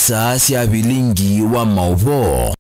Nisa sia bilingi wa mauvo.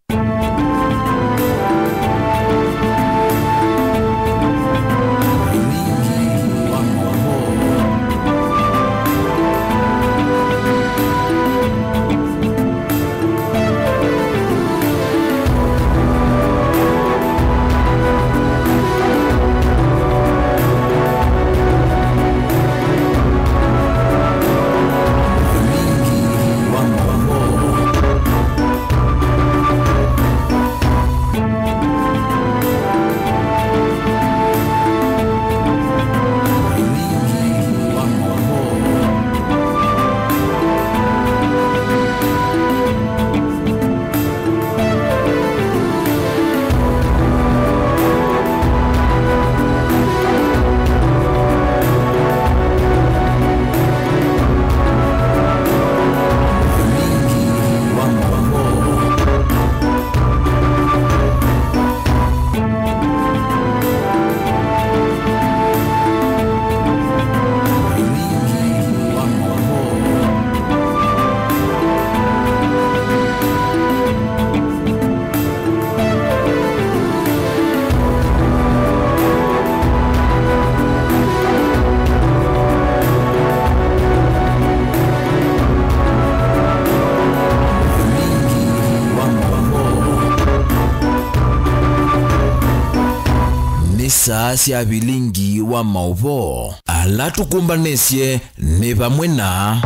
Nisa sia bilingi wa mauvo. Ala tukumbanesye ne bamwe na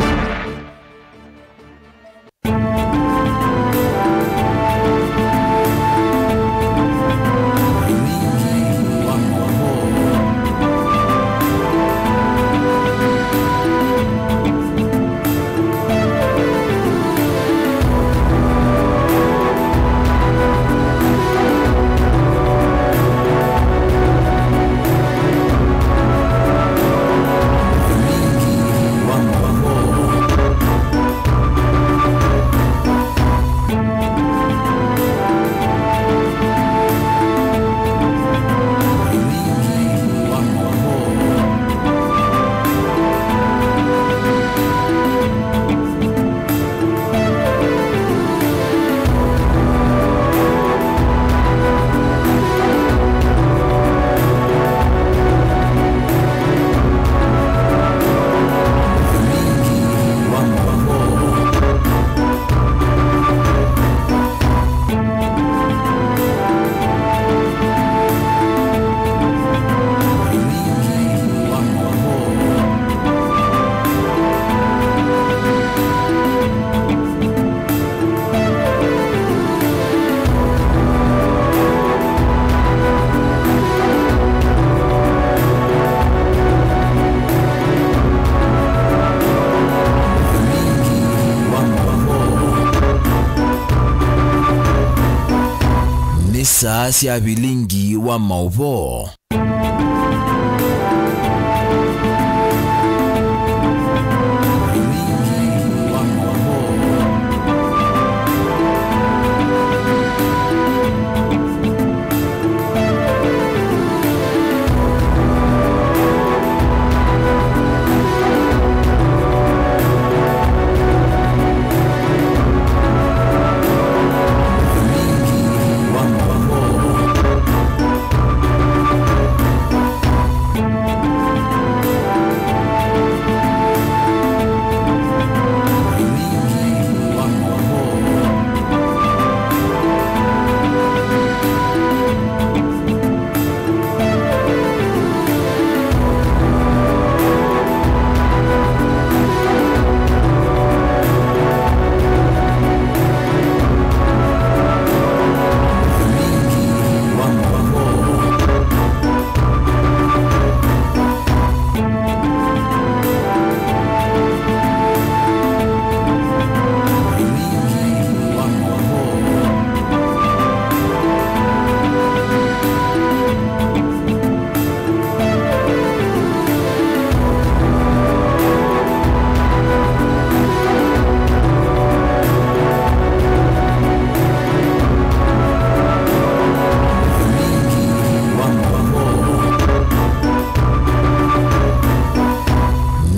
Nisa sia bilingi wa mauvo.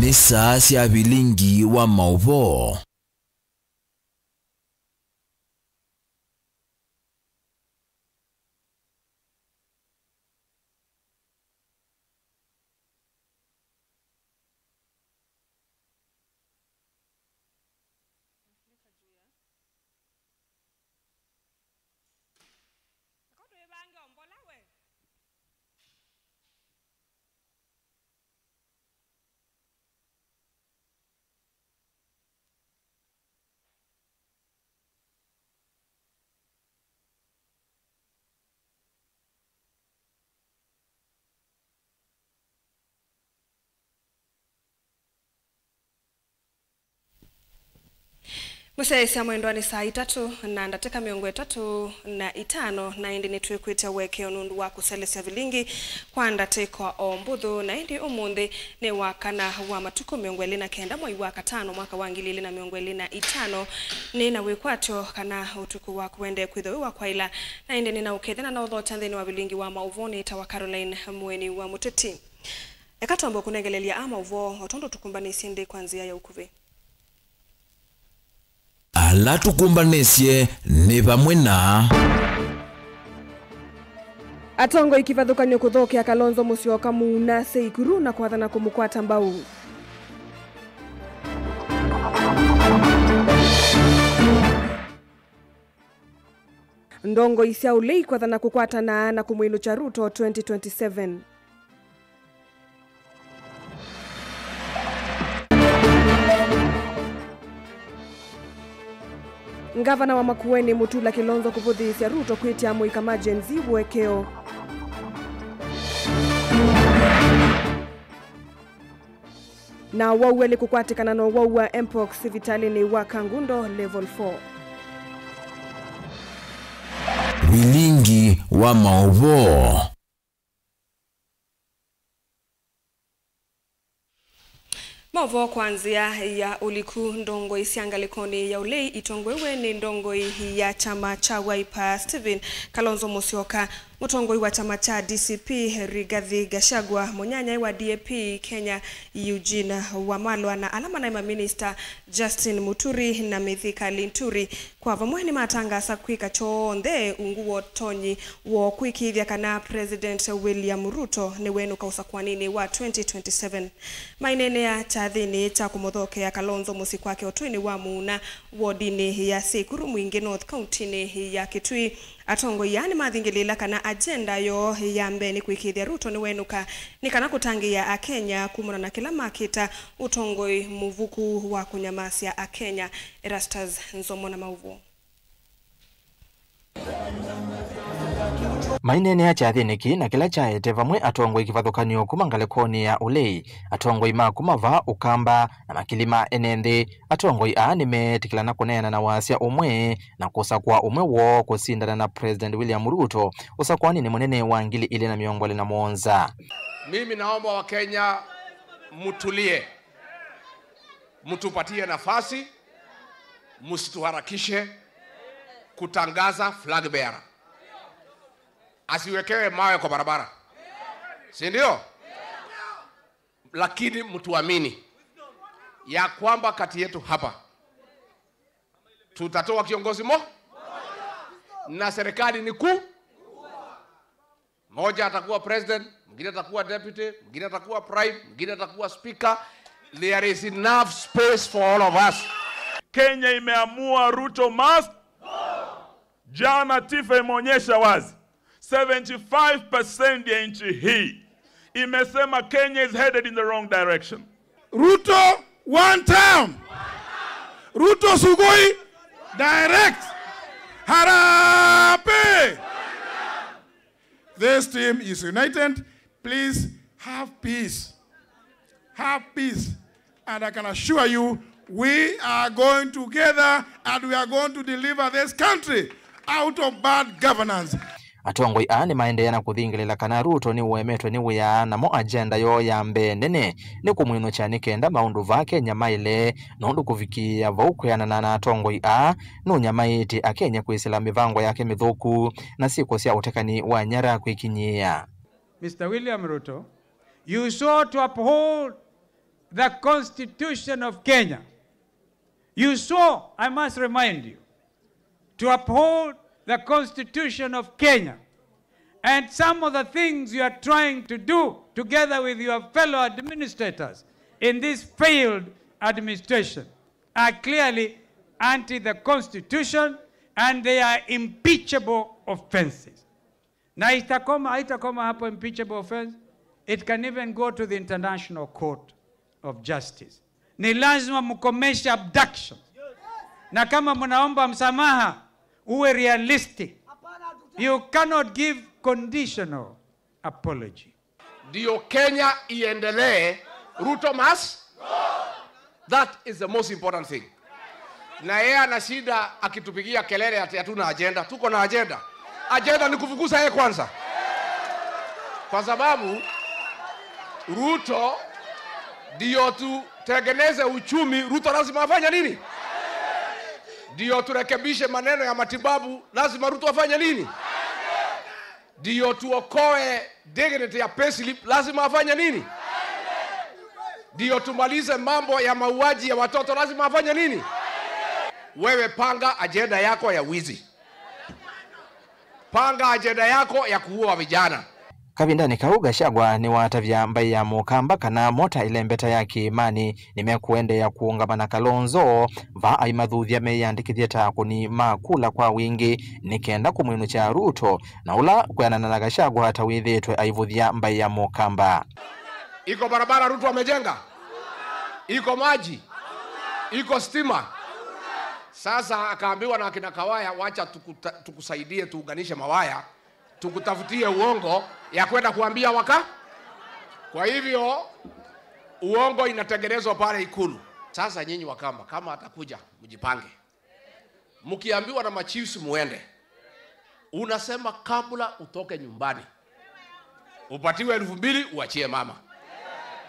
Nisa sia bilingi wa mauvo. Musaisia mwendo ni saa 3 na ndateka miongo 3:05 na indi nitwikwite weke onundu wa kuselesya vilingi kwa ndatekwa ombuthu na indi umundi ni wakana wa matuku miongo 29 mwai wa katano mwaka wa 2025 ni na wikwatyo kana utuku wa kuende kwithowa kwa ila na indi nina ukethana na uthota nthini wa vilingi wa mauvoni ta wa Caroline Mweni wa Muteti ekatombo kunengelelia ama uvo otondo tukumbani sindi kwanzia ya ukuvi ala tukumbanisye ni vamwe na atongo ikivathukanio kuthokia Kalonzo Musyoka muuna seikuru na kwathana kumukwata mbau ndongo isya ulei kwathana kukwatana na kumwilu cha Ruto 2027 Ngavana wa Makueni Mutula Kilonzo kuvuthisya Ruto kwitia muika majenzi wekeo na waueli kukwatikana no waua mpox vitalini wa Kangundo level 4 vilingi wa maovo Mavo kwanzia ya uliku ndongo isiangalikoni ya ulei itongwewe ni ndongo ya chama cha Wiper Stephen Kalonzo Musyoka mutongoi wa chama cha DCP Rigathi Gachagua munyanya wa DAP Kenya Eugene Wamalwa na alama na minister Justin Muturi na Mithika Linturi kwa vamweni matangasa kwika chonthe unguo tonyi wo kwikithia kana President William Ruto ni wenu kausa kwa nini wa 2027 mainene ya chathini cha kumothokea Kalonzo Musikwake otwini wa muuna wodini ya Sekuru Mwingi North County ya Kitui atongo yani mathingilila kana agenda yo ya mbeni kwikithia Ruto ni wenuka ni kana kutangia Akenya kumuna na kila makita utongoi muvuku wa kunyamasia Akenya Erastus Nzomo na mauvu mainene ya chathiniki na kila chaete vamwe atongo ikivathukanio kumangalekoni ya ulei atongo ima kumava ukamba na makilima enenthi atongo ia nimetikilana kuneana na wasia umwe na kusakwa umwe wo kusindana na President William Ruto usakwani ni munene wa 2027 Mimi naomba wa Kenya mutulie, mutupatie nafasi, musituharakishe kutangaza flag bearer. Asiwekewe mawe kwa barabara. Si ndio? Lakini mtuamini ya kwamba kati yetu hapa tutatoa kiongozi na serikali ni moja atakuwa president, mwingine atakuwa deputy, mwingine atakuwa prime, mwingine atakuwa speaker. There is enough space for all of us. Kenya imeamua Ruto must. Jana tifa imeonyesha wazi 75% ya nchi hii imesema Kenya is headed in the wrong direction. Ruto one term. Ruto Sugoi direct. Harapee. This team is united. Please have peace. Have peace. And I can assure you, we are going together and we are going to deliver this country out of bad governance. atongo ia ni maendeana kuthingilila kana Ruto ni uemetwe ni wia na mo agenda yo ya mbendene ni kumwino chani kenda maundu va Kenya maile nondu kuvikia vaukweana na atongo ia no nyamaiti Akenya kwisila mivango yake mithuku na siko sia utekani wa nyara kwikinyia. Mr. William Ruto, you sought to uphold the Constitution of Kenya. You saw, I must remind you, to uphold the Constitution of Kenya. And some of the things you are trying to do together with your fellow administrators in this failed administration are clearly anti the Constitution and they are impeachable offenses. Na haitakoma hapo impeachable offense, it can even go to the International Court of Justice. Ni lazima mkomeshe abduction. Na kama mnaomba msamaha, uwe realistic. You cannot give conditional apology. Ndio Kenya iendelee, Ruto must. That is the most important thing. Na yeye ana shida akitupigia kelele ati hatuna agenda. Tuko na agenda. Agenda ni kufukuza yeye kwanza. Kwa sababu Ruto ndio tutengeneze uchumi, Ruto lazima afanye nini? Ndio turekebishe maneno ya matibabu, lazima Ruto afanye nini? Ndio tuokoe dignity ya payslip, lazima afanye nini? Ndio tumalize mambo ya mauaji ya watoto, lazima afanye nini? Wewe panga agenda yako ya wizi. Panga agenda yako ya kuua vijana. Kavindani Kau Gachagua ni watavya mbai ya mukamba kana mota ile mbeta ya kiimani nimekuende ya kuungamana Kalonzo va aimadhuthia meyandikithia ta kuni makula kwa wingi nikenda kumwinu cha Ruto na ula kuyanana na Gachagua hata withitwe aivuthia mbai ya mukamba. Iko barabara Ruto amejenga? Iko maji? Iko stima? Sasa akaambiwa na akina Kawaya, wacha tukusaidie tuunganishe mawaya, tukutafutie uongo ya kwenda kuambia waka. Kwa hivyo uongo inatengenezwa pale Ikulu. Sasa nyinyi Wakamba, kama atakuja mjipange. Mkiambiwa na machiefs muende, unasema kabla utoke nyumbani upatiwe 2,000 uachie mama.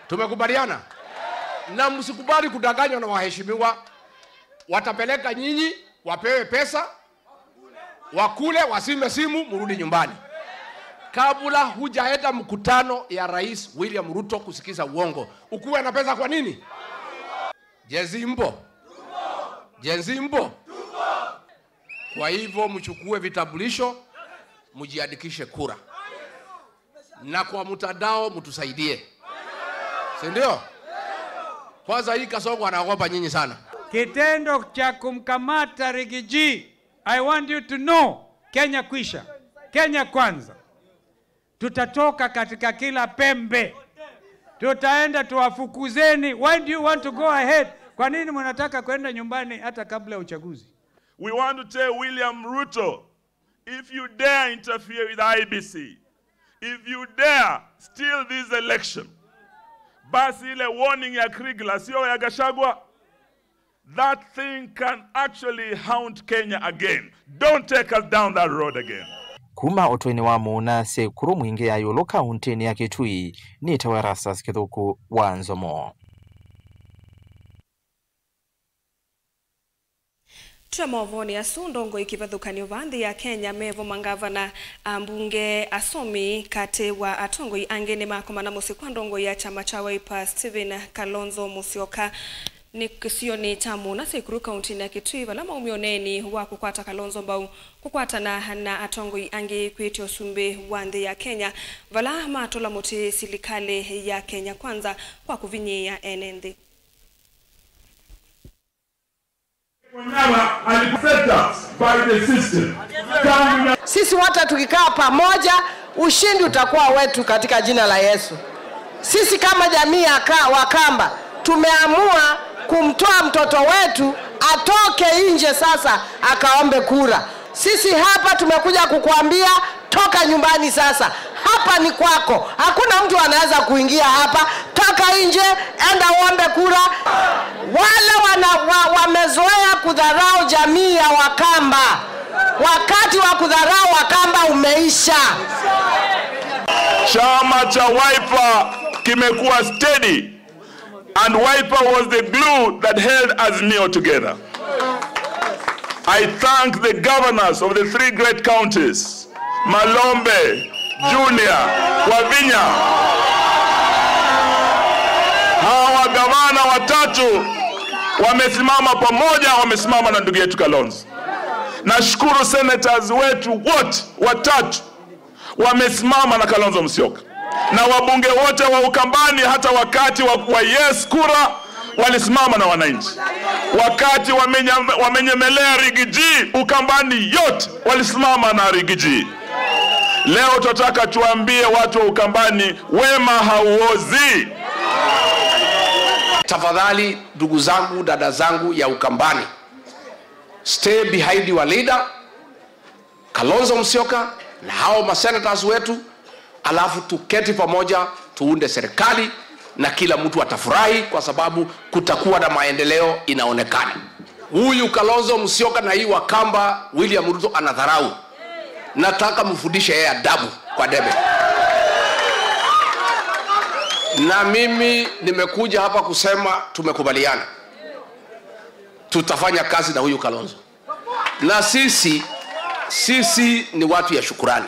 Tumekubaliana? Na msikubali kudanganywa na waheshimiwa. Watapeleka nyinyi, wapewe pesa, wakule, wasime simu, murudi nyumbani. Kabla hujaenda mkutano ya Rais William Ruto kusikiza uongo, ukuwe na pesa kwa nini? Jenzi mpo? Jenzi mpo? Kwa hivyo mchukue vitambulisho, mjiandikishe kura. Na kwa mtandao mtusaidie. Si ndio? Kwanza hii Kasongo anaogopa nyinyi sana. Kitendo cha kumkamata Rigiji, I want you to know, Kenya kwisha. Kenya kwanza. Tutatoka katika kila pembe. Tutaenda tuwafukuzeni. Why do you want to go ahead? Kwa nini mnataka kwenda nyumbani hata kabla ya uchaguzi? We want to tell William Ruto, if you dare interfere with IBC, if you dare steal this election, basi ile warning ya Krigla sio ya Gachagua, that thing can actually haunt Kenya again. Don't take us down that road again. Kuma otweni wa muna sekuru mwingi ya yolo kauntini ya Kitui ni Tawarasas Kithuku wa Nzomo. Tuamovoni asundongo ikivathukanio vanthi ya Kenya mevo mangavana mbunge asomi kati wa atongo angene makomana musikwa ndongo ya chama cha Wiper Stephen Kalonzo Musyoka ni kisioni tamu na sekuru kaunti ya Kitui vala maumioneni wa kukwata Kalonzo mbau kukwatana na atongo ange kwetio sumbe wanthi ya Kenya vala matola muti silikale ya Kenya kwanza kwa kuvinyia enende. Sisi wote tukikaa pamoja, ushindi utakuwa wetu katika jina la Yesu. Sisi kama jamii ya Wakamba tumeamua kumtoa mtoto wetu atoke nje sasa akaombe kura. Sisi hapa tumekuja kukuambia toka nyumbani sasa. Hapa ni kwako. Hakuna mtu anaweza kuingia hapa. Toka nje, enda uombe kura. Wale wamezoea kudharau jamii ya Wakamba. Wakati wa kudharau Wakamba umeisha. Chama cha Wiper kimekuwa steady, and Wiper was the glue that held Azimio together. I thank the governors of the 3 great counties, Malombe, Junior, Wavinya. Hawa gavana watatu wamesimama pamoja, wamesimama na ndugu yetu Kalonzo. Nashukuru senators wetu wote watatu wamesimama na Kalonzo Musyoka. Na wabunge wote wa Ukambani hata wakati wa yes kura walisimama na wananchi. Wakati wamenyemelea Rigiji, Ukambani yote walisimama na Rigiji. Leo tunataka tuambie watu wa Ukambani wema hauozi. Tafadhali ndugu zangu, dada zangu ya Ukambani, stay behind your leader Kalonzo Musyoka na hao masenators wetu, alafu tuketi pamoja tuunde serikali na kila mtu atafurahi kwa sababu kutakuwa na maendeleo inaonekana. Huyu Kalonzo Musyoka na hii Wakamba William Ruto anadharau. Nataka mfundishe yeye adabu kwa debe. Na mimi nimekuja hapa kusema tumekubaliana. Tutafanya kazi na huyu Kalonzo. Na sisi ni watu ya shukurani.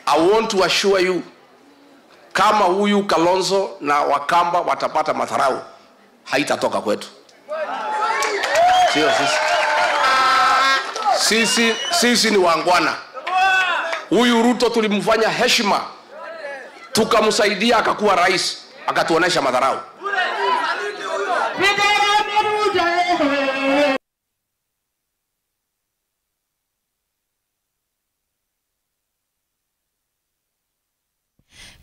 I want to assure you, kama huyu Kalonzo na Wakamba watapata madharau, haitatoka kwetu. Sisi ni wangwana. Huyu Ruto tulimfanya heshima, tukamsaidia akakuwa rais, akatuonesha madharau.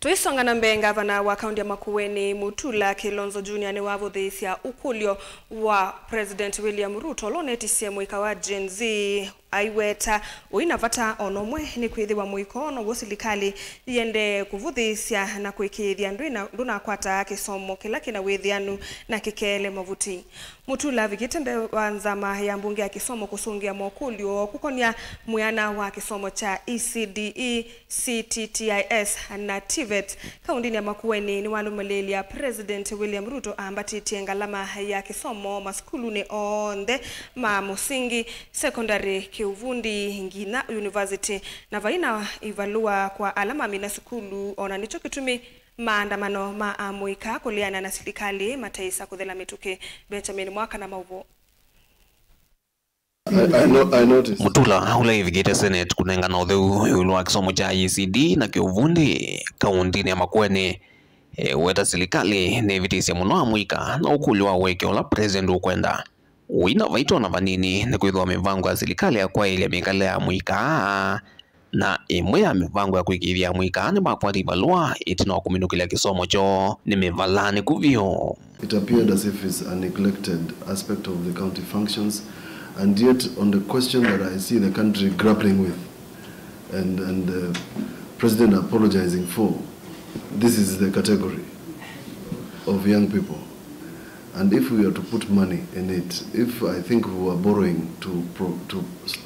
Tuisonga na mbele, gavana wa kaunti ya Makueni Mutula Kilonzo Junior ni wavuthisya ukulyo wa President William Ruto lonetisia mwika wa Gen Z aiweta uinavata onomwe ni kwithiwa mwikono gwo serikali yende kuvuthisya na kwikithia nduna kwata kisomo kila kina withianu na kikele mavuti. Mutula vigitembe wa nzama ya mbunge ya kisomo kusungia mokulyo kukonia mwiana wa kisomo cha ECDE, CTTIS na TVET kaundini ya Makueni ni walumelelia President William Ruto ambatitie ngalama ya kisomo maskuluni onde ma musingi secondary kiuvundi ngina university na vaina ivalua kwa alama mina sukulu ona nicho kitumi maandamano maamuika kuliana na serikali mataisa kuthela mituke. Benjamin Mwaka na Mauvo. I noticed. Mutula ula ivigite Senate kunenga na utheu ulwa kisomo cha ECD na kiuvundi kaundini ya Makueni weta serikali ni vitisi muno amuika na ukulwa weke ola president ukwenda uina vaito na vanini ni kwithwa mivango ya serikali ya kwa ile mikale ya muika na imwe ya mivango ya kuikithia muika ni makwati valua itino kuminukile kisomo cho ni mivalani kuvio. It appeared as if it's a neglected aspect of the county functions, and yet on the question that I see the country grappling with and the president apologizing for, this is the category of young people. And if we are to put money in it, if I think we were borrowing to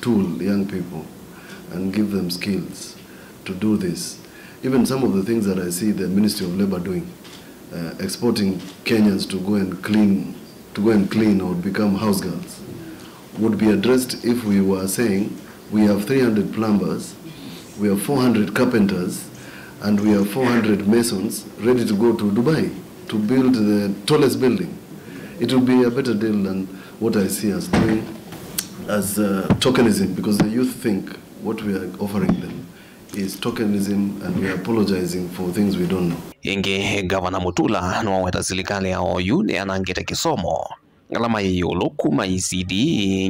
tool young people and give them skills to do this, even some of the things that I see the Ministry of Labor doing, exporting Kenyans to go and clean or become house girls, would be addressed if we were saying we have 300 plumbers, we have 400 carpenters, and we have 400 masons ready to go to Dubai to build the tallest building. It will be a better deal than what I see as doing as tokenism, because the youth think what we are offering them is tokenism and we are apologizing for things we don't know. Inge Governor Mutula no weta serikali ya OU ni anangete kisomo ngalama yolo kuma ECD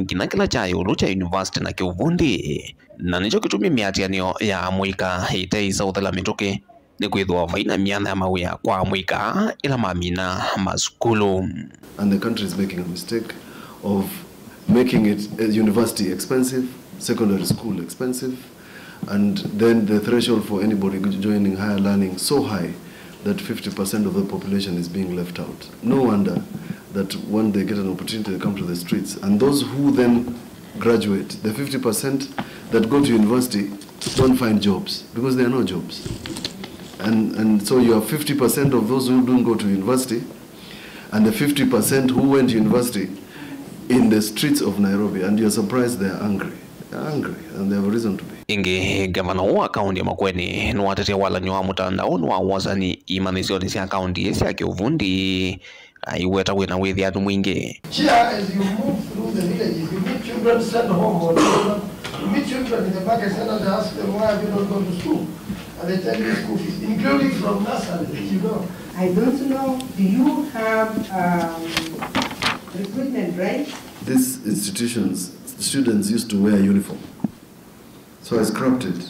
ngina kila cha yolo cha university na kiuvundi na nicho kitumi miatianio ya muika itaisa uthela mituke ni kwithwa vaina miana ya mawia kwa muika ila mamina maskulu. And the country is making a mistake of making it a university expensive, secondary school expensive, and then the threshold for anybody joining higher learning so high that 50% of the population is being left out. No wonder that when they get an opportunity they come to the streets, and those who then graduate, the 50% that go to university don't find jobs because there are no jobs. And so you have 50% of those who don't go to university and the 50% who went to university in the streets of Nairobi, and you're surprised they're angry. They're angry and they have a reason to be. Inge Governor wa kaunti ya Makueni nuwatetea wala nywa mutandaoni wa wazani imanisioni siya kaunti esi ya kiuvundi iweta wena wethi atu mwingi. Here, as you move through the villages, you meet children sent home or children. You meet children in the market center, they ask them, why have you not gone to school? And they tell you school fees, including from nursery, you know. I don't know, do you have recruitment, right? These institutions, students used to wear uniform. So I scrapped it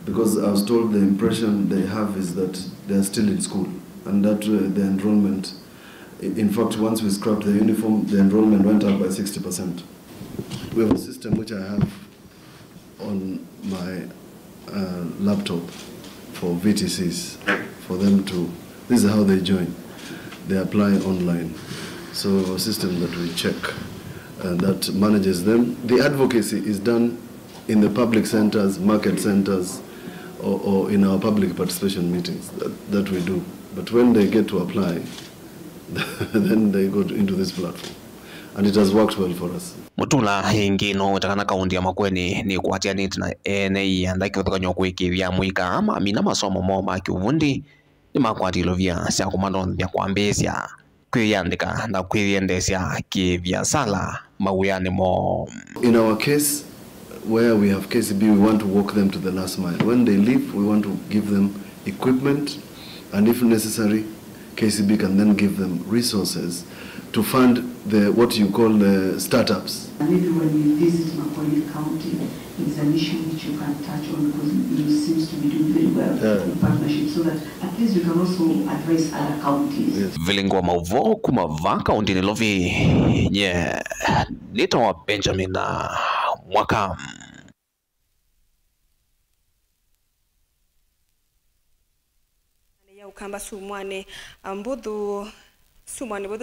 because I was told the impression they have is that they are still in school and that the enrollment, in fact, once we scrapped the uniform, the enrollment went up by 60%. We have a system which I have on my laptop for VTCs, for them to, this is how they join. They apply online. So a system that we check and that manages them. The advocacy is done in the public centers, market centers, or in our public participation meetings that we do. But when they get to apply, then they go into this platform. And it has worked well for us. Mutula ingino takana kaunti ya Makueni ni kuatia niti na NAI andaki kutoka kwiki vya mwika ama mina masomo moma kiuvundi ni makwati lovia siya kumandon vya kuambezia kuyandika na kuyendesia kivya sala mawuyani mo. In our case, where we have KCB, we want to walk them to the last mile. When they leave, we want to give them equipment, and if necessary, KCB can then give them resources to fund what you call the startups. Maybe when you visit Makueni County, it's an issue which you can touch on because it seems to be doing very well in partnership, so that at least you can also address other counties. Yes. Vilingo mauvo kumava kaunti nilovi nito wa Benjamin na Mwaka. Ukamba sumwane mbudhu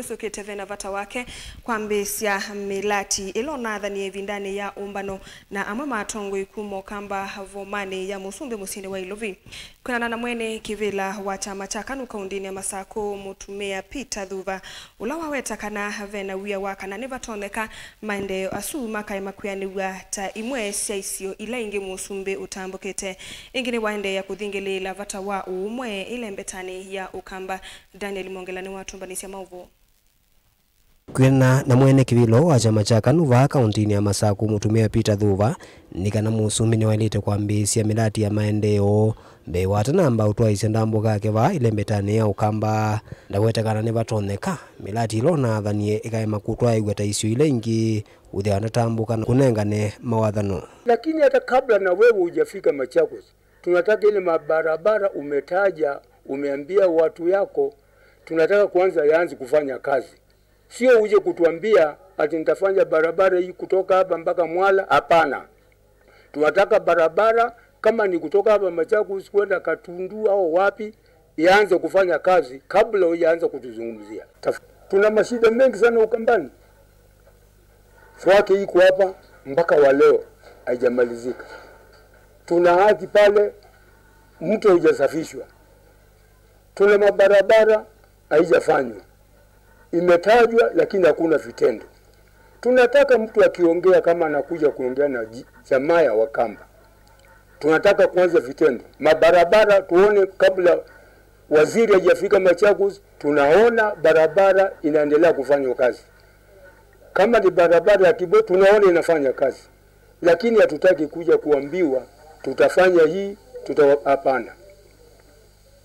sokete vena vata wake kwambesya milati ilona thani evindani ya umbano na amwe matongo ikumo kamba vomane ya musumbe musini wa Ilovi. Kuna na mwene kivila wa chama cha KANU kaundini ya Masako Mutumia Peter Thuva ulawa weta kana vena wia waka na nevatoneka maendeo asuma kaima kuyaniwa ta imwe siaisio ila ingi musumbe utambukete ingine waende ya kuthingilela vata wa umwe ile mbetani ya ukamba. Daniel Mongelani watumbanisi ya mauvo. Kwena na mwene kivilo wa chama cha KANU va kaundini ya Masako Mutumia Peter Thuva nikana musumbi ni walite kwa mbisi ya milati ya maendeo be watanamba utwaise ndambo kake va ile mbetani ya ukamba ndawetekana ne vatoneka milati ilona thanie ikaima kutwa igweta isio ile ingi uthiana tambuka kunengane mawathano. Lakini hata kabla na wewe hujafika Machakos, tunataka ile mabarabara umetaja, umeambia watu yako tunataka kwanza yaanze kufanya kazi. Sio uje kutuambia ati nitafanya barabara hii kutoka hapa mpaka Mwala. Hapana. Tunataka barabara kama ni kutoka hapa Machakos kwenda Katundu au wapi ianze kufanya kazi kabla hujaanza kutuzungumzia. Tuna mashida mengi sana Ukambani. Swake iko hapa mpaka wa leo haijamalizika. Tuna haki pale mto hujasafishwa. Tuna mabarabara haijafanywa. Imetajwa lakini hakuna vitendo. Tunataka mtu akiongea kama anakuja kuongea na jamaa ya Wakamba. Tunataka kwanza vitendo. Mabarabara tuone kabla waziri hajafika Machakos, tunaona barabara inaendelea kufanya kazi. Kama ni barabara ya Kibo tunaona inafanya kazi. Lakini hatutaki kuja kuambiwa tutafanya hii, hapana.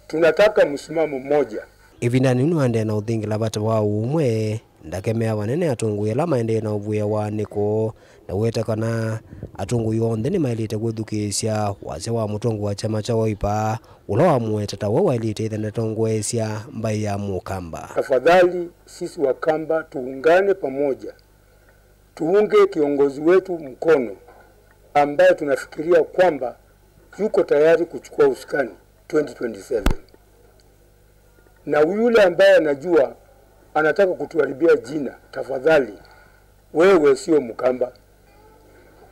Tunataka msimamo mmoja. Ivindani nuande na uthingila vata wa umwe ndakemea wanene atungu la maende na uvuya wa niko na weta kana atungu yonde ni mailite kuthukisya wase wa mutongo wa chama cha Wiper ula wa mweta tawa wailite ithana tongwesya mbai ya Mukamba. Tafadhali sisi Wakamba tuungane pamoja. Tuunge kiongozi wetu mkono ambaye tunafikiria kwamba yuko tayari kuchukua usukani 2027. Na yule ambaye anajua anataka kutuharibia jina, tafadhali wewe sio Mkamba.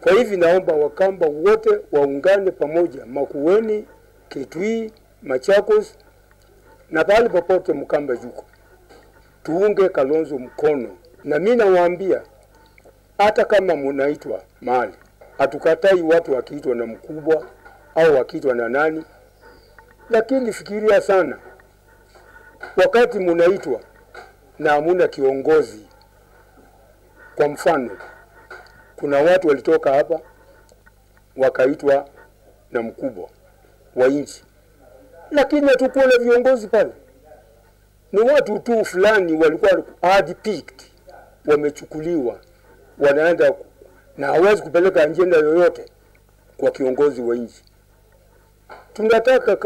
Kwa hivi naomba Wakamba wote waungane pamoja, Makueni, Kitui, Machakos na pale popote Mkamba yuko. Tuunge Kalonzo mkono. Na mimi nawaambia hata kama mnaitwa mahali, hatukatai watu wakiitwa na mkubwa au wakiitwa na nani, lakini fikiria sana wakati mnaitwa na hamuna kiongozi. Kwa mfano, kuna watu walitoka hapa wakaitwa na mkubwa wa nchi, lakini hatukuwa na viongozi pale. Ni watu tu fulani walikuwa hard-picked, wamechukuliwa, wanaenda na hawezi kupeleka ajenda yoyote kwa kiongozi wa nchi. Tunataka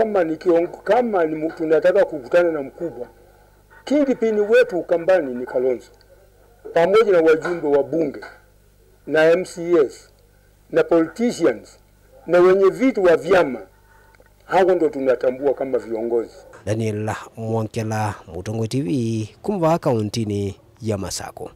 tunataka kukutana na mkubwa, kingpin wetu Ukambani ni Kalonzo, pamoja na wajumbe wa bunge na MCS na politicians na wenye vitu wa vyama. Hao ndo tunatambua kama viongozi. Daniel Mwankela, Mutongo TV, kumva kauntini ya Masako.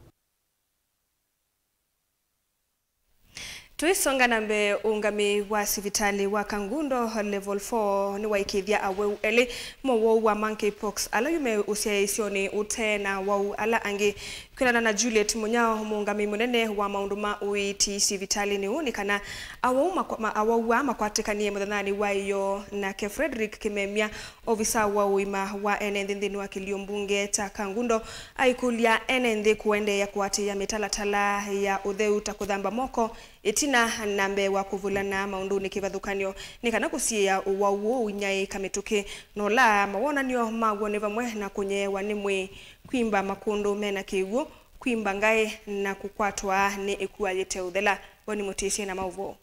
Tuisonga nambe ungami wa sivitali wa Kangundo level 4 ni waikithia aweu ele mo wa monkeypox ala yume usiaisioni utena wau ala ange kwilana na Juliet Munyao muungami munene wa maunduma uiti sivitali ni unikana awau wa makwatikanie muthanani wa iyo na ke Frederick Kimemia ofisa wa uima wa enendhini wa kiliombunge ta Kangundo aikulia enendhi kuende ya kuati ya mitalatala ya utheu takuthamba moko itina nambe wa kuvulana maunduni kivathukanio nikana kusia uwau unyai kamituki nola mawonanio magwo vamwe na kunyewa nimwe kwimba makundu mena kiwu kwimba ngai na kukwatwa ni ikualite uthela woni mutisi na mauvo.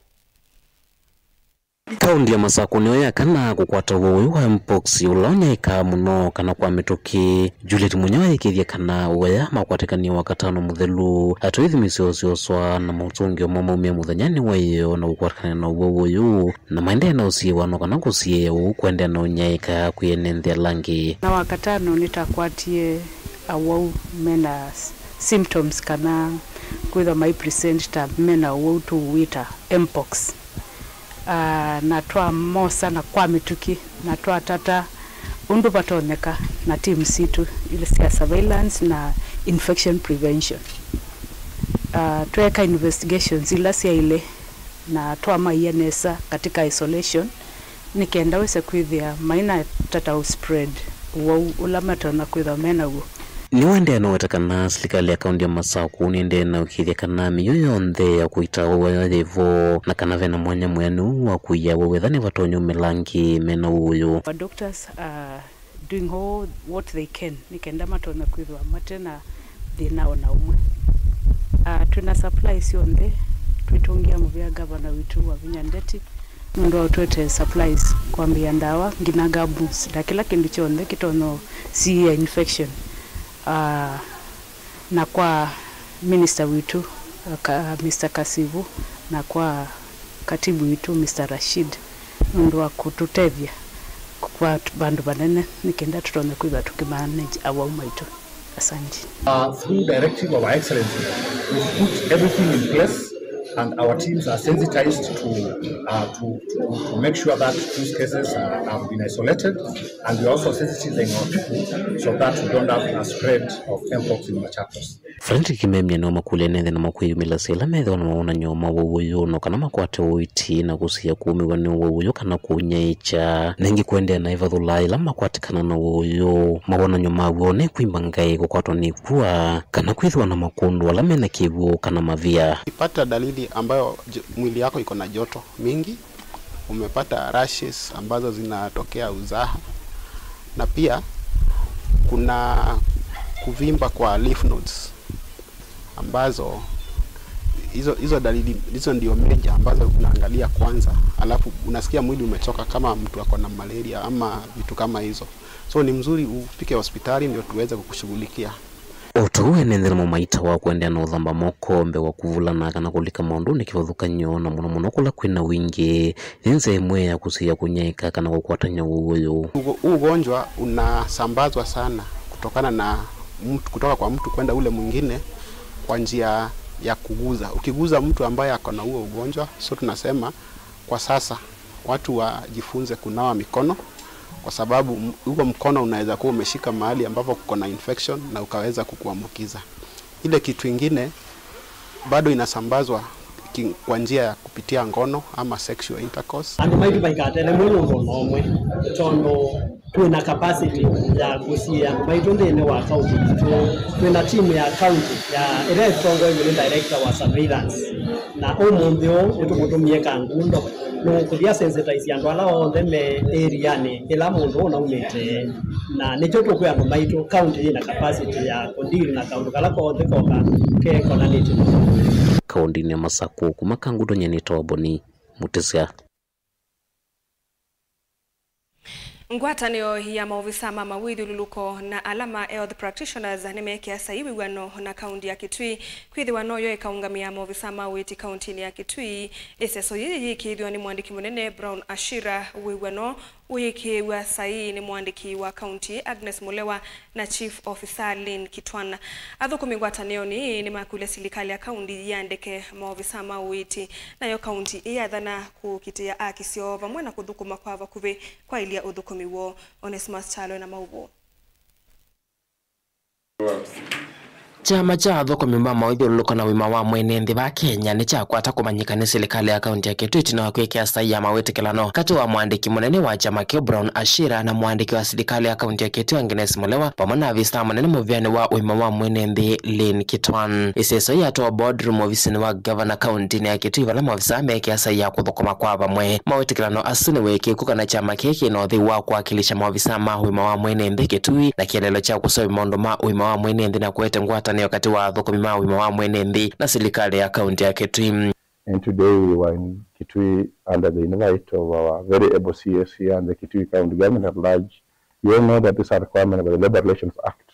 Kaundi ya Masako niyo yakana kukwata uwu wa mpox ulonya ika muno kana kwa mituki. Juliet Munyao ikithia kana uwea makwatikani wakatano muthelu atuithi misioswa na mautungi o maumia muthanyani wa iyo na ukwatikani na uwu uyu na maendea na usiwano kana kusie u kuendea na unyaika kuyenenthia langi. Na wakatano nitakwatie awau mena symptoms kana kwitha mai present ta mena uwu tu wita mpox. Natwa mosa na kwa mituki natwa tata undu patoneka na team situ ile sia surveillance na infection prevention. Tuweka investigations ila sia ile na twa maienesa katika isolation nikenda wese kwithia maina tata spread wau ulamata na kwitha mena uo. Ni wende na watakana serikali ya kaunti ya Masako niende na ukithia kana miyoyo nthe ya kuita wevo na kana vena mwanya mwenu wa kuya wethani vatonyo melangi mena uyu. Our doctors are doing all what they can. Nikenda matona kwithwa matena thina ona umwe. Tuna supplies yonde twitungia muvya governor witu wa Vinyandeti ndo atwete supplies kwambia ndawa ngina gabus na kila kindu chonde kitono si infection. Na kwa minister witu Mr. Kasivu na kwa katibu witu Mr. Rashid ndo akututevya kwa bandu banene nikenda tutone kuiba tukimanage our maitu. Asante. Through directive of our excellency, we put everything in place and our teams are sensitized to make sure that these cases have been isolated, and we're also sensitizing our people so that we don't have a spread of mpox in Machakos. Frederick Kimemia no makule nethe na makwiyumila sela methe ona maona nyoma wuyo no kana makwate uiti na kusia kumi wani wuyo kana kunyaicha nengi kuendea na ivathulai la makwate kana na wuyo maona nyoma wuyo ne kwimba ngai kukwatwa ni kuwa kana kwithwa na makundu wala mena kivu kana mavia. Ipata dalili ambayo mwili yako iko na joto mingi, umepata rashes ambazo zinatokea uzaha, na pia kuna kuvimba kwa lymph nodes ambazo hizo dalili hizo ndio meja ambazo unaangalia kwanza, alafu unasikia mwili umechoka kama mtu ako na malaria ama vitu kama hizo. So ni mzuri ufike hospitali ndio tuweze kukushughulikia. Otuwe nendera mumaita wa kuendea na uthamba moko mbe wa kuvulana kana kulika maundu ni kivathukanyo na muno kula kwina wingi nze imwe ya kusia kunyaika kana kukwatanya uyu. Ugonjwa unasambazwa sana kutokana na mtu kutoka kwa mtu kwenda ule mwingine kwa njia ya kuguza. Ukiguza mtu ambaye ako na huo ugonjwa, so tunasema kwa sasa watu wajifunze kunawa mikono, kwa sababu huo mkono unaweza kuwa umeshika mahali ambapo kuko na infection na ukaweza kukuambukiza. Ile kitu kingine bado inasambazwa kwa njia ya kupitia ngono ama sexual intercourse. Andu maitu baikatele mwino nomwe tondo tuna capacity ya kusia maitu ndene wa county. Tuna timu ya county ya electoral government director wa surveillance na omondio etukutumie Kangundo no kulia sensitize andu ala othe me area ni ila mundu na umete na nicho tukwe andu maitu county ina capacity ya kundiri na kaundu kala kothe koka ke kona nicho kaunti ya Masako kuma Kangundo nyenito waboni mutisia. Ngwatanio ya maofisa mama withi luluko na alama health practitioners nimekea saiwi wano na kaunti ya Kitui kwithi wano yo ikaungamia maofisa mawiti kaunti ya Kitui eseso yiyi kithwa ni mwandiki munene Brown Ashira wano Uyiki wa sahi ni mwandiki wa kaunti Agnes Mulewa na Chief Officer Lynn Kitwana. Athukumi ngwatanio ni makule serikali ya kaunti yandeke maofisa mawiti nayo kaunti iyadhana kukitia akisio vamwe na kuthukuma kwa vakuve kwa ilia uthukumi wo. Onesmus Chalo na maubo. Chama cha thukumi ma mauthiũrũrũko na wima wa mwene nthi wa Kenya ni chakwata kumanyika ni serikali ya kaunti ya Kitui na kwĩkĩa sahi ya mawitikilano kati wa mwandiki munene wa chama kĩu Brown Ashira na mwandiki wa serikali ya kaunti ya Kitui Agnes Mulewa pamwe na afisa munene muviani wa wima wa mwene nthi Lynn Kitwana. Iseso yatwa boardroom ofisini wa governor kaunti ya Kitui vala maafisa mekĩa sahi ya kuthukuma kwa vamwe mawitikilano asu ni wĩkĩku na chama kĩkĩ no thi wa kuwakilisha maafisa ma wima wa mwene nthi Kitui na kielelo cha kusomi maundu ma wima wa mwene nthi na kuete ngwatanio wakati wa thukumi ma wima wa mwene nthi na serikali ya kaunti ya Kitui. And today we were in Kitui under the invite of our very able CS here and the Kitui County government at large. You all know that this is a requirement by the Labour Relations Act.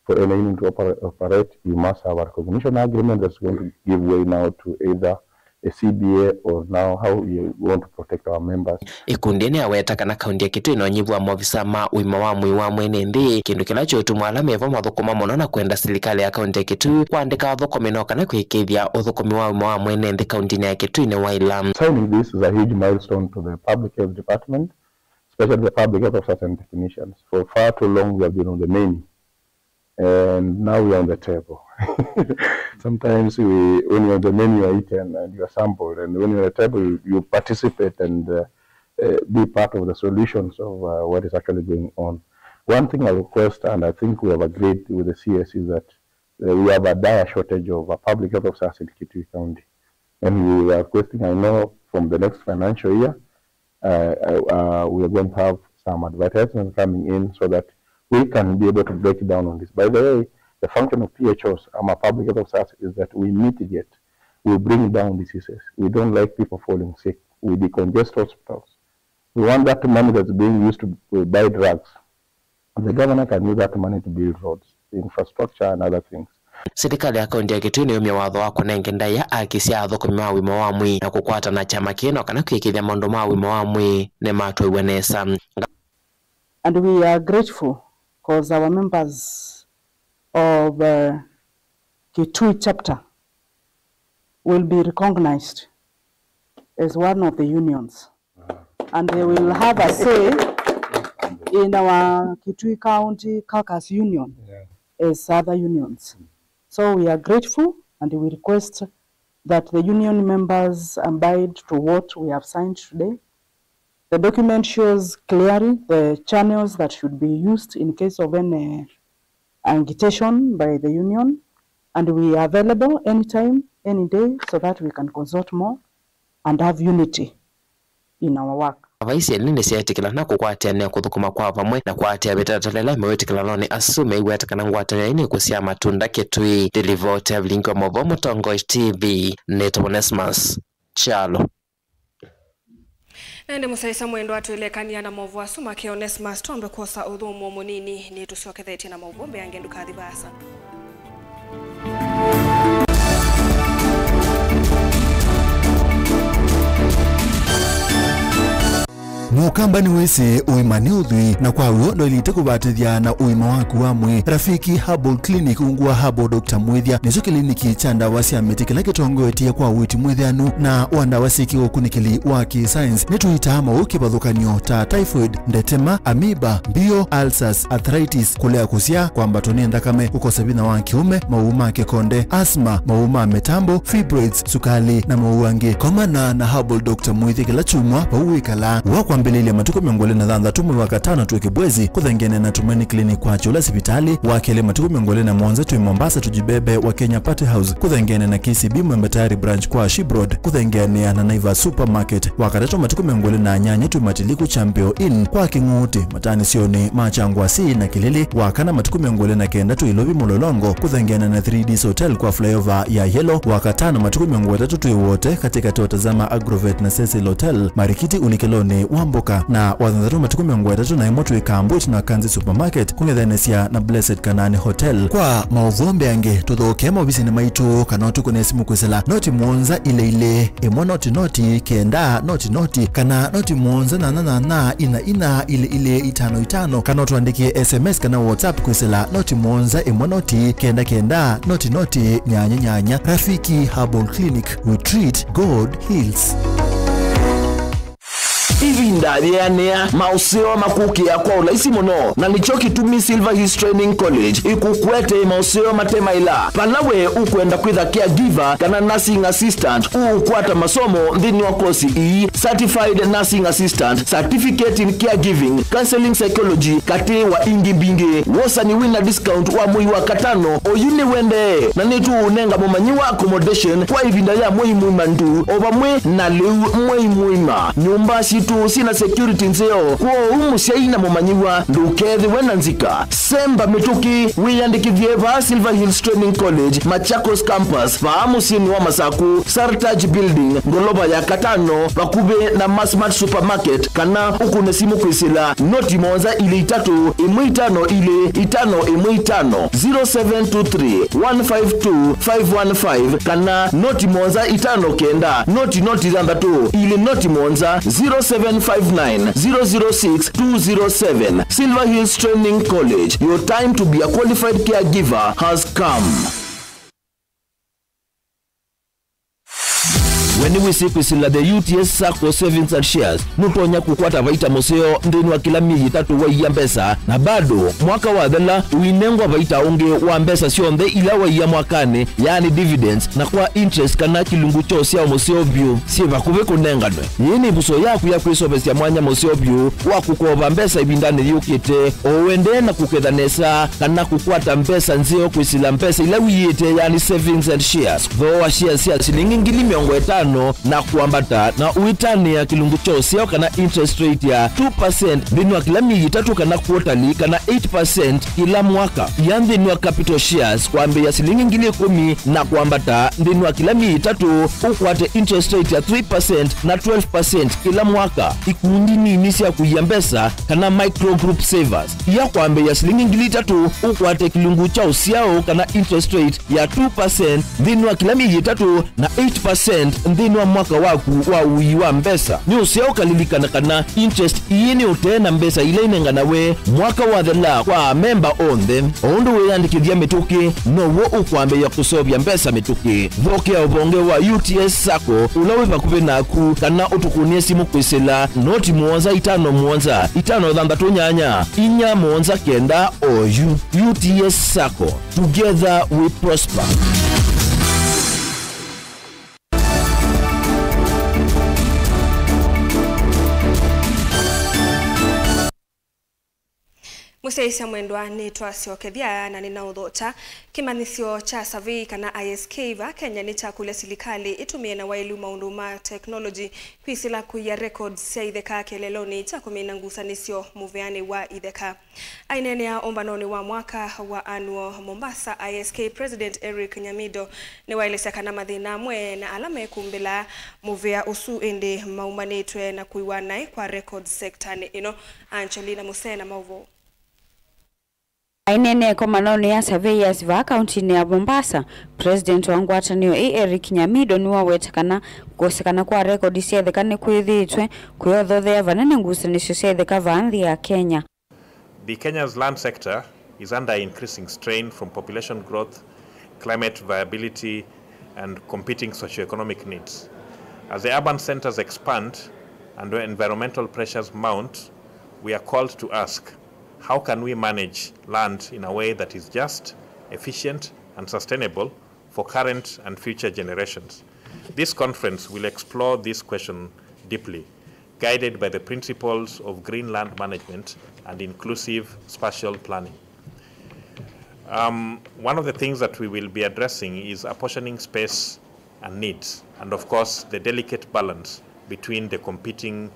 For any union to operate, you must have a recognition agreement that's going to give way now to either a CBA or now how we want to protect our members. Ikundi ni awetaka na kaunti ya Kitui na nyivu wa maofisa ma wima wa mwene nthi kindu kinachotumwa alama evo mathukuma muno na kwenda serikali ya kaunti ya Kitui kuandika thukumi no kana kwikithia uthukumi wa wima wa mwene nthi kaunti ya Kitui ni waila. Signing this is a huge milestone to the Public Health Department, especially the public health officers and technicians. For far too long we have been on the menu, and now we are on the table. Sometimes when you're on the menu, you are eaten and you are sampled, and when you're on the table, you participate and be part of the solutions of what is actually going on. One thing I request, and I think we have agreed with the CS, is that we have a dire shortage of public health officers in Kitui County. And we are requesting, I know, from the next financial year, we are going to have some advertisements coming in so that we can be able to break down on this. By the way, the function of PHOs, our public health officers, is that we mitigate, we bring down diseases. We don't like people falling sick. We decongest hospitals. We want that money that's being used to buy drugs. And the governor can use that money to build roads, infrastructure, and other things. Serikali ya kaunti ya Kitui ni umya watho wa kunenge ndaya akisia thukumi ma wima wa mwi na kukwata na chama kino kana kwikithia maundu ma wima wa mwi ne matwiwe nesa. And we are grateful because our members of Kitui chapter will be recognized as one of the unions, and they will have a say in our Kitui County Caucus Union as other unions. So we are grateful, and we request that the union members abide to what we have signed today. The document shows clearly the channels that should be used in case of any agitation by the union, and we are available anytime, any day, so that we can consult more and have unity in our work. Vaisi nini siyatikila na kukwatia ni kuthukuma kwa vamwe na kuatia betatalela mewetikila noni asume iwetakana ngwatia ini kusia matunda Kitui. Delivote vlingo movo Mutongo TV Neto Onesmus Chalo. Nende musaisa mwendo atuelekania na movu asuma ke Onesmus tuambe kosa udhumu munini ni tusioketheti na mauvombe angendu kathibasa. Mukamba ni wese uimani udhui na kwa uondo ilite kubatithia na uima waku wa mwi. Rafiki Herbal Clinic ungua Herbal Dr. Mwithia nizo kliniki cha ndawa cia miti kila kitongoetia kwa witi mwithianu na wandawa siki ukunikili wa ki-science nituitama ukibadhukanio ta typhoid, ndetema, amoeba, bio, ulcers, arthritis, kulea kusia, kwamba toni ndakame, ukosa bina wa kiume, mauma kekonde, asma, mauma metambo, fibroids, sukali na mauange. Komana na Herbal Dr. Mwithia kila chumwa pauikala wakwa mbelele matuko miongole na dhanda tumu wakatana tuwekibwezi kuthengene na Tumaini Clinic kwa chula sipitali wakele matuko miongole na Mwanza tuwe Mombasa tujibebe wa Kenya Party House kuthengene na KCB Mwembatari branch kwa Shibroad kuthengene na Naiva Supermarket wakatato matuko miongole na Nyanya tuwe Matiliku Champion Inn kwa Kinguti matani sioni machangwa si na Kilili wakana matuko miongole na Kenda tu Ilobi Mulolongo kuthengene na 3Ds Hotel kwa flyover ya Yellow wakatana matuko miongole tatu tuwe wote katika tuwatazama Agrovet na Cecil Hotel Marikiti Unikeloni wa Kwamboka na wathanthatu matuku 31 twikambwit na Kanzi Supermarket kung'ethanesia na Blessed Kanani Hotel. Kwa mauvombe ange tuthukia maobisini maitu kana tukunesi mukwizila noti muonza ile imwe noti kenda noti kana noti muonza na ina ile 55 kana tuandikie SMS kana WhatsApp kwizila noti muonza imwe noti kenda noti nyanya. Rafiki Herbal Clinic, we treat, God heals. Ivinda ryanea mauseo makukia kwa ulaisi mono na nicho kitumi Silver Hills Training College ikukwete mauseo matema ila panawe ukwenda kwitha caregiver kana nursing assistant ukwata masomo ndini wa kosi certified nursing assistant, certificate in caregiving, counseling psychology kate wa ingi binge wosa ni winner discount wa mui wa katano oyune wende na nitu unenga momanyiwa accommodation kwa ivinda ya mui mandu obamwe na leu mui nyumba situ sina security nzeo kwa umusia ina momanyiwa ndukethi wenanzika semba mituki wiyandikithie va Silver Hills Training College Machakos Campus va amusini wa Masaku Sartaj Building ngoloba ya katano vakube na Massmart Supermarket kana ukune simu kwisila noti monza ile 3 imwitano ile 5 imwitano 0723 152 515 kana noti monza 5 kenda noti zambatu ile noti monza 0759 006 207. Silver Hills Training College. Your time to be a qualified caregiver has come. When we see kwisila the UTS Sacco Savings and Shares nutonya kukwata vaita museo ndeni wa kila miezi 3 wa iya mbesa na bado mwaka wa dhela uinengwa vaita unge wa mbesa sionde ila wa iya mwakane yani dividends na kwa interest kana kilungu chose ya museo biu siva kuve kunenganwe yini buso yaku ya kwisobesi ya mwanya museo biu wa kukoba mbesa ibindane yukite owende na kukedhanesa kana kukwata mbesa nzeo kwisila mbesa ila wiyete yani savings and shares though wa shares ya silingi ngili miongo 5 na kuambata na uitani ya kilungu chose ya kana interest rate ya 2% ndini wa kila miezi 3 kana quarterly kana 8% kila mwaka yandi ni wa capital shares kwa mbe ya silingi ngili 10 na kuambata ndini wa kila miezi 3 ukwate interest rate ya 3% na 12% kila mwaka ikundi ni inisi ya kuyambesa kana micro group savers ya kwa mbe ya silingi ngili 3 ukwate kilungu chose yao kana interest rate ya 2% ndini wa kila miezi 3 na 8% ndini wa mwaka waku wa uiwa mbesa ni useo kalilika na kana interest iyeni utena mbesa ile inengana we mwaka wa dhela kwa member on them ondo we yandikithia mituki no wo ukwambe ya kusobya mbesa mituki dhoke ya ubonge wa UTS Sacco ulawe vakuve naku kana utukunie simu kwisila noti muonza 5 dhambatu nyanya inya muonza kenda oyu UTS Sacco, together we prosper. Museisa mwendwa ni twasiokethia na ninaudhota kimanisio cha savi kana ISK va Kenya ni cha kule silikali itumie na wailu maundu ma technology kwisila kuya records ya idheka keleloni cha kumina ngusanisio muveani wa idheka. Ainene ya ombanoni wa mwaka wa anuo Mombasa ISK President Eric Nyamido ni wailesa kana madhina mwe na alame kumbila muvea usu ende maumanitwe na kuiwanai kwa records sector ni ino. Angelina Musena mauvo. Ainene komanoni ya surveyors va county ya Mombasa, President wa ngwatanio Eric Nyamido ni wawetakana kukosekana kwa rekodi ciethekane kwithitwe kuyothothea vanene ngusanisho cietheka vanthi ya Kenya. The Kenya's land sector is under increasing strain from population growth, climate viability and competing socio-economic needs. As the urban centers expand and environmental pressures mount, we are called to ask, how can we manage land in a way that is just, efficient, and sustainable for current and future generations? This conference will explore this question deeply, guided by the principles of green land management and inclusive spatial planning. One of the things that we will be addressing is apportioning space and needs, and of course the delicate balance between the competing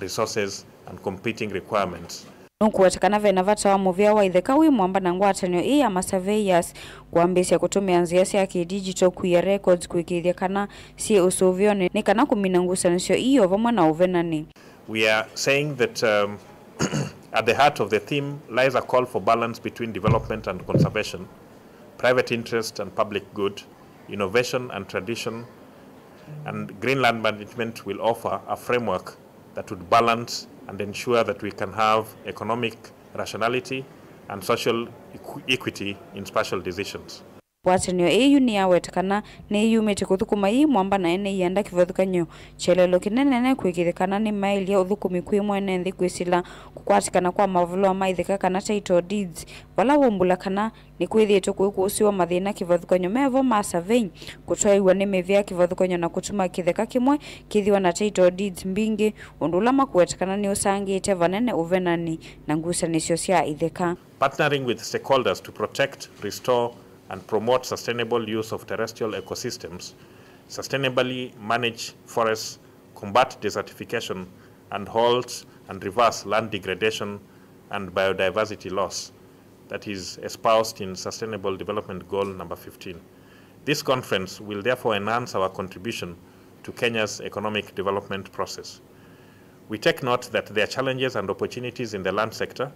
resources and competing requirements. Nukuwatakana vena vata wa muvia wa idheka wi mwamba na ngwatanio iya masurveyors kuambisia kutumia nziasi ya digital kuya records kuikithia kana si usuvio ni kana kumina ngusanisho iyo vamwe na uvenani. We are saying that at the heart of the theme lies a call for balance between development and conservation, private interest and public good, innovation and tradition, and green land management will offer a framework that would balance and ensure that we can have economic rationality and social equity in spatial decisions. Watanio EU ni awetakana ni EU mete kuthukuma ii mwamba na ene ianda kivathukanyo chelelo kinene kwikithikana ni maili ya uthukumi kwi mwene nthi kwisila kukwatikana kwa mavulwa maithika kana title deeds vala wombula kana ni kwithitwe kwikusiwa mathina kivathukanyo mevo ma survey kutwaiwa ni mivia kivathukanyo na kutuma kitheka kimwe kithiwa na title deeds mbingi undula makuwetakana ni usangite vanene uvenani na ngusanisyo cia ithika. Partnering with stakeholders to protect, restore and promote sustainable use of terrestrial ecosystems, sustainably manage forests, combat desertification, and halt and reverse land degradation and biodiversity loss, that is espoused in Sustainable Development Goal number 15. This conference will therefore enhance our contribution to Kenya's economic development process. We take note that there are challenges and opportunities in the land sector,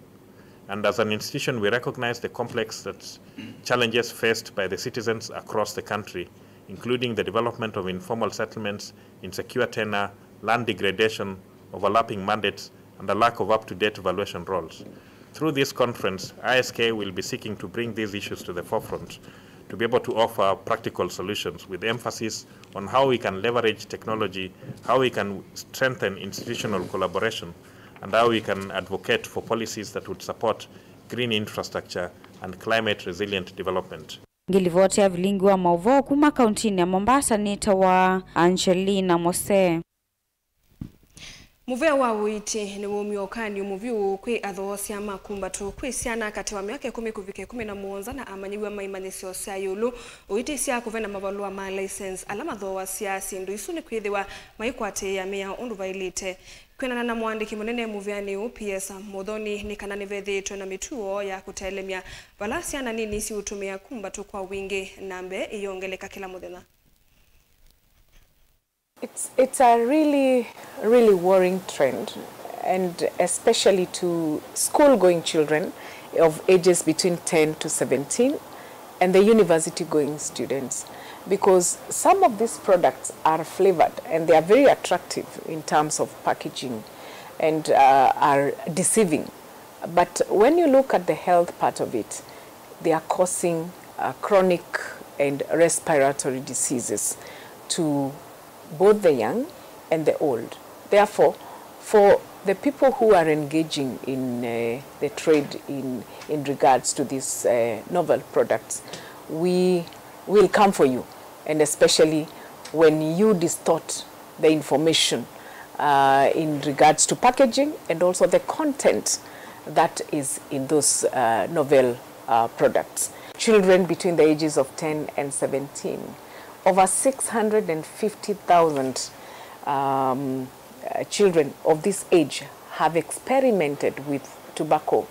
and as an institution, we recognize the complex challenges faced by the citizens across the country, including the development of informal settlements, insecure tenure, land degradation, overlapping mandates, and a lack of up-to-date evaluation roles. Through this conference, ISK will be seeking to bring these issues to the forefront to be able to offer practical solutions with emphasis on how we can leverage technology, how we can strengthen institutional collaboration, and how we can advocate for policies that would support green infrastructure and climate-resilient development. Ngilivote ya vilingi wa mauvo kuma kauntini ya Mombasa nita wa Angelina Mose. Muvea wa uiti ni mumiokani umuviu kwe adhosi ama kumbatu kwe siana kati wa miaka 10 kuvike 11 na amanyiwa maimanisio sia yulu uiti sia kuvena mavalua ma license alama dhowa siasi ndu isuni kwithiwa maikwate ya mea undu vailite kwena na mwandiki munene muveani UPS Muthoni ni kana nivethitwe na mituo ya kutelemia vala siana nini si utumia kumbatu kwa wingi nambe iongeleka kila muthenya. It's a really worrying trend, and especially to school-going children of ages between 10 to 17 and the university-going students, because some of these products are flavored and they are very attractive in terms of packaging and are deceiving. But when you look at the health part of it, they are causing chronic and respiratory diseases to both the young and the old. Therefore, for the people who are engaging in the trade in regards to these novel products, we will come for you, and especially when you distort the information in regards to packaging and also the content that is in those novel products. Children between the ages of 10 and 17, over 650,000 children of this age have experimented with tobacco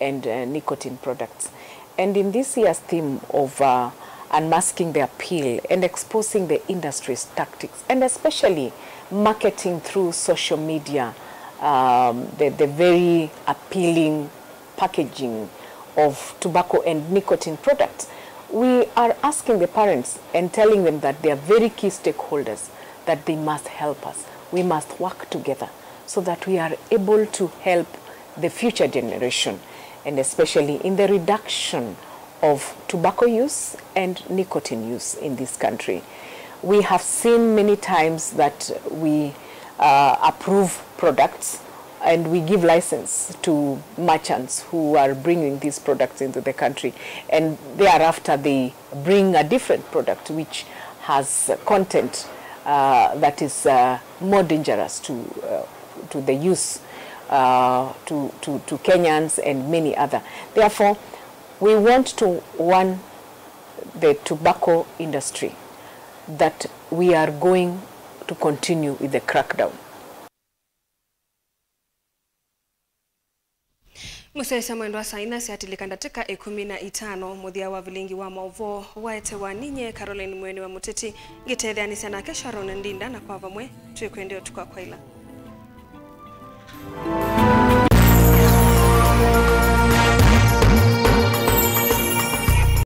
and nicotine products. And in this year's theme of unmasking the appeal and exposing the industry's tactics, and especially marketing through social media, the very appealing packaging of tobacco and nicotine products, we are asking the parents and telling them that they are very key stakeholders, that they must help us. We must work together so that we are able to help the future generation, and especially in the reduction of tobacco use and nicotine use in this country. We have seen many times that we approve products and we give license to merchants who are bringing these products into the country, and thereafter they bring a different product which has content that is more dangerous to the use to Kenyans and many other. Therefore, we want to warn the tobacco industry that we are going to continue with the crackdown. Musesa mwendo wa saina siatilikandateka 15 muthia wa vilingi wa mauvo waete wa ninye Caroline Mweni wa Muteti ngitethania sana kesha Sharon Ndinda na kwa vamwe tuikwendeo tukwa kwaila.